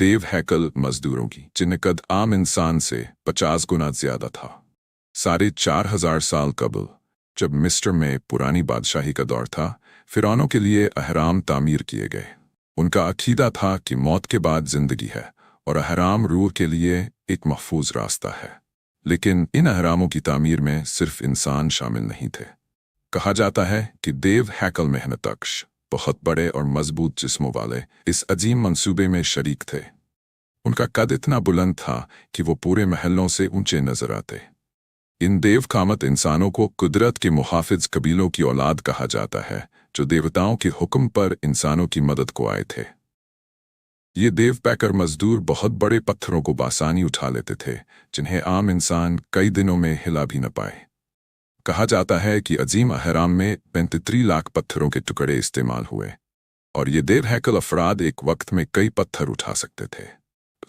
देव हैकल मजदूरों की, जिनका कद आम इंसान से 50 गुना ज्यादा था। 4,500 साल कबल, जब मिस्र में पुरानी बादशाही का दौर था, फिरौनों के लिए अहराम तामीर किए गए। उनका अकीदा था कि मौत के बाद जिंदगी है और अहराम रूह के लिए एक महफूज रास्ता है। लेकिन इन अहरामों की तामीर में सिर्फ इंसान शामिल नहीं थे। कहा जाता है कि देव हैकल मेहनतकश, बहुत बड़े और मजबूत जिस्मों वाले, इस अजीम मंसूबे में शरीक थे। उनका कद इतना बुलंद था कि वो पूरे महलों से ऊंचे नजर आते। इन देव कामत इंसानों को कुदरत के मुहाफिज कबीलों की औलाद कहा जाता है, जो देवताओं के हुक्म पर इंसानों की मदद को आए थे। ये देव पैकर मजदूर बहुत बड़े पत्थरों को बासानी उठा लेते थे, जिन्हें आम इंसान कई दिनों में हिला भी न पाए। कहा जाता है कि अजीम अहराम में 35 लाख पत्थरों के टुकड़े इस्तेमाल हुए, और ये देव हैकल अफराद एक वक्त में कई पत्थर उठा सकते थे।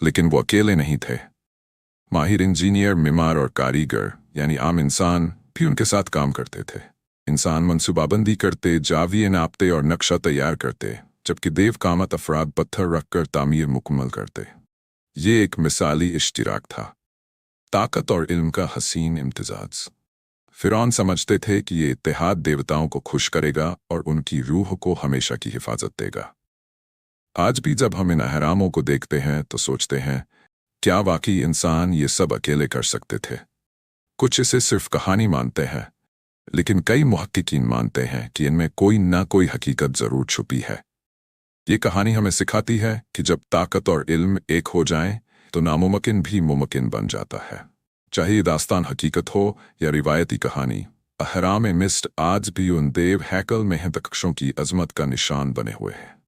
लेकिन वो अकेले नहीं थे। माहिर इंजीनियर, मिमार और कारीगर यानी आम इंसान भी उनके साथ काम करते थे। इंसान मंसूबाबंदी करते, जाविये नापते और नक्शा तैयार करते, जबकि देव कामत अफराद पत्थर रखकर तामीर मुकम्मल करते। ये एक मिसाली इश्तिराक था, ताकत और इल्म का हसीन इम्तिजाज। फिरौन समझते थे कि ये इत्तेहाद देवताओं को खुश करेगा और उनकी रूह को हमेशा की हिफाजत देगा। आज भी जब हम इन अहरामों को देखते हैं तो सोचते हैं, क्या वाकई इंसान ये सब अकेले कर सकते थे? कुछ इसे सिर्फ कहानी मानते हैं, लेकिन कई मुहक्किकीन मानते हैं कि इनमें कोई ना कोई हकीकत जरूर छुपी है। ये कहानी हमें सिखाती है कि जब ताकत और इल्म एक हो जाएं, तो नामुमकिन भी मुमकिन बन जाता है। चाहे ये दास्तान हकीकत हो या रिवायती कहानी, अहराम मिस्र आज भी उन देव हैकल मेहनतकशों की अजमत का निशान बने हुए हैं।